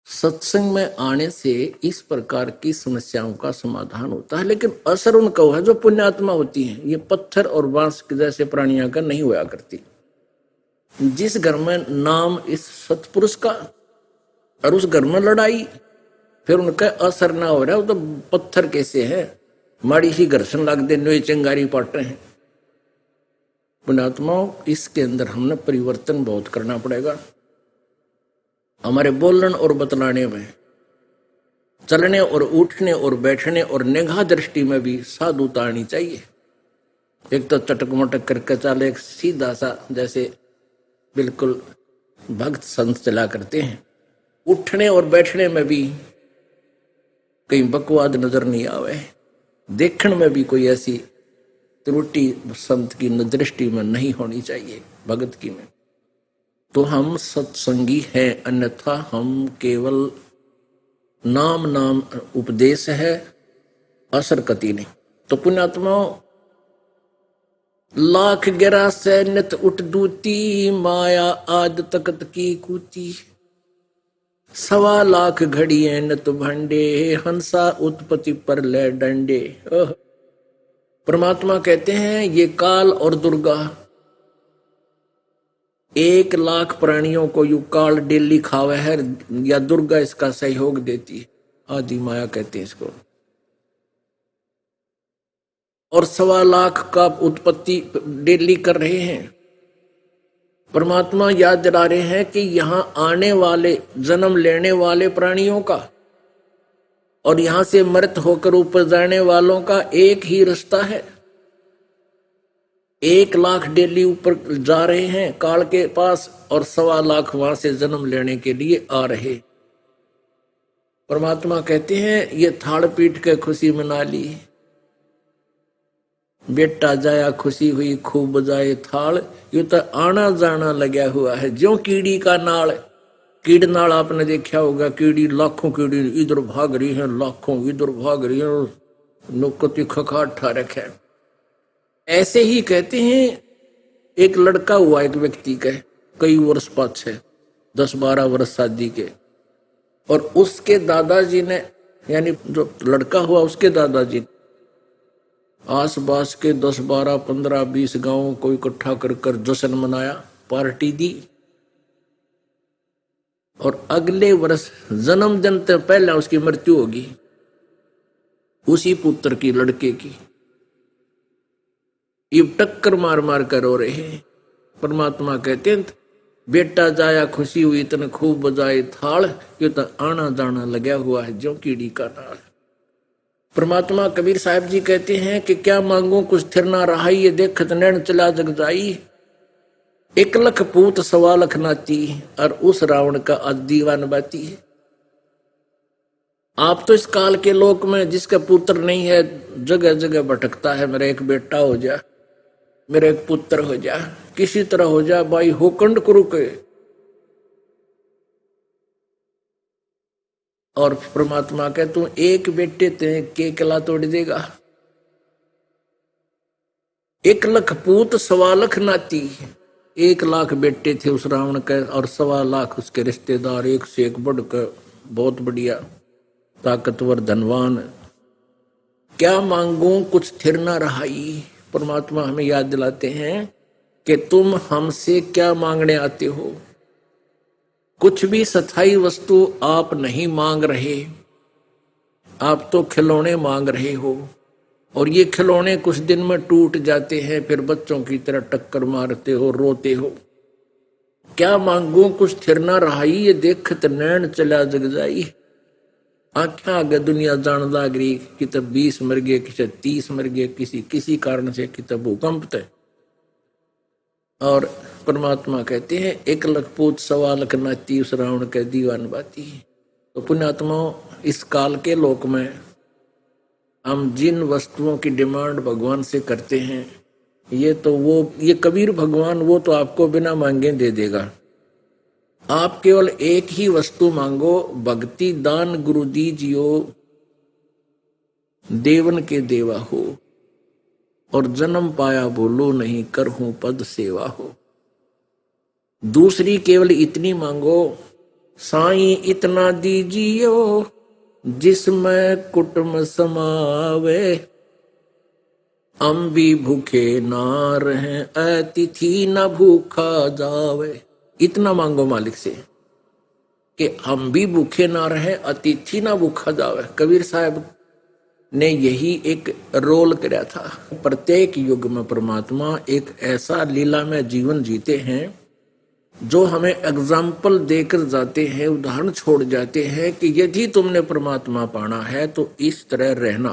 सत्संग में आने से इस प्रकार की समस्याओं का समाधान होता है, लेकिन असर उनका है जो पुण्यात्मा होती हैं। ये पत्थर और बांस के जैसे प्राणियों का नहीं हुआ करती। जिस घर में नाम इस सतपुरुष का और उस घर में लड़ाई, फिर उनका असर ना हो रहा है, वो तो पत्थर कैसे है, माड़ी सी घर्षण लग दे नो चिंगारी पाटे हैं। पुण्यात्माओं, इसके अंदर हमने परिवर्तन बहुत करना पड़ेगा। हमारे बोलने और बतलाने में, चलने और उठने और बैठने और निगाह दृष्टि में भी साधुता आनी चाहिए। एक तो चटक मटक करके चले, एक सीधा सा जैसे बिल्कुल भक्त संत चला करते हैं। उठने और बैठने में भी कहीं बकवाद नजर नहीं आवे, देखने में भी कोई ऐसी त्रुटि संत की दृष्टि में नहीं होनी चाहिए, भगत की में। तो हम सत्संगी हैं, अन्यथा हम केवल नाम नाम उपदेश है, असर कति नहीं। तो पुण्यात्माओं, लाख गिरा से नित उठ दूती, माया आद तकत की कूती। 1.25 लाख घड़िए नत भंडे, हंसा उत्पत्ति पर ले डंडे। परमात्मा कहते हैं ये काल और दुर्गा 1 लाख प्राणियों को यू काल डेली खावे है, या दुर्गा इसका सहयोग देती है, आदि माया कहते हैं इसको। और 1.25 लाख का उत्पत्ति डेली कर रहे हैं। परमात्मा याद दिला रहे हैं कि यहां आने वाले, जन्म लेने वाले प्राणियों का और यहां से मृत होकर ऊपर जाने वालों का एक ही रास्ता है। 1 लाख डेली ऊपर जा रहे हैं काल के पास, और 1.25 लाख वहां से जन्म लेने के लिए आ रहे। परमात्मा कहते हैं ये थाड़ पीट के खुशी मना ली, बेटा जाया खुशी हुई खूब बजाए थाल। ये तो आना जाना लगा हुआ है ज्यों कीड़ी का नाल। कीड़ नाल आपने देखा होगा, कीड़ी लाखों कीड़ी इधर भाग रही है, लाखों इधर भाग रही है, नुकती खखाट ठा रखे। ऐसे ही कहते हैं एक लड़का हुआ एक व्यक्ति का, कई वर्ष पाछे 10-12 वर्ष शादी के, और उसके दादाजी ने, यानी जो लड़का हुआ उसके दादाजी आस पास के 10, 12, 15, 20 गांवों को इकट्ठा कर जश्न मनाया, पार्टी दी। और अगले वर्ष जन्मदिन से पहले उसकी मृत्यु होगी, उसी पुत्र की, लड़के की। ये टक्कर मार मार कर रो रहे हैं। परमात्मा कहते हैं बेटा जाया खुशी हुई तने खूब बजाए थाल। ये तो आना जाना लगा हुआ है ज्यों कीड़ी का नाल। परमात्मा कबीर साहब जी कहते हैं कि क्या मांगू कुछ थिर ना रहा, ये देखत नैन चला जग जाई। 1 लाख पूत 1.25 लाख नाती, और उस रावण का आज दीवान बाती है। आप तो इस काल के लोक में जिसका पुत्र नहीं है जगह जगह भटकता है, मेरा एक बेटा हो जा, मेरा एक पुत्र हो जा, किसी तरह हो जा भाई, होकंड कुरु के। और परमात्मा कहे तू एक बेटे ते के कला तोड़ देगा। 1 लाख पूत 1.25 लाख नाती, 1 लाख बेटे थे उस रावण के, और 1.25 लाख उसके रिश्तेदार, एक से एक बढ़कर बहुत बढ़िया ताकतवर धनवान। क्या मांगू कुछ थिर ना रहाई। परमात्मा हमें याद दिलाते हैं कि तुम हमसे क्या मांगने आते हो। कुछ भी स्थायी वस्तु आप नहीं मांग रहे, आप तो खिलौने मांग रहे हो, और ये खिलौने कुछ दिन में टूट जाते हैं, फिर बच्चों की तरह टक्कर मारते हो, रोते हो। क्या मांगू कुछ थिर ना रहाई, ये देखत नैन चला जग जाई। आख्या आगे दुनिया जान लाग रही, कितब 20 मर गए, किसी 30 मर गए, किसी कारण से कितब भूकंप थे। और परमात्मा कहते हैं 1 लाख पूत 1.25 लाख नाती, उस रावण के दीवान बाती। तो पुण्यात्माओं, इस काल के लोक में हम जिन वस्तुओं की डिमांड भगवान से करते हैं, ये कबीर भगवान वो तो आपको बिना मांगे दे देगा। आप केवल एक ही वस्तु मांगो, भक्ति दान गुरु दीजियो, देवन के देवा हो, और जन्म पाया बोलो नहीं, करहूं पद सेवा हो। दूसरी केवल इतनी मांगो साईं इतना दीजियो जिसमें कुटुम समावे, हम भी भूखे ना रहें अतिथि न भूखा जावे। इतना मांगो मालिक से कि हम भी भूखे ना रहे अतिथि ना भूखा जावे। कबीर साहब ने यही एक रोल कराया था। प्रत्येक युग में परमात्मा एक ऐसा लीला में जीवन जीते हैं जो हमें एग्जाम्पल देकर जाते हैं, उदाहरण छोड़ जाते हैं कि यदि तुमने परमात्मा पाना है तो इस तरह रहना।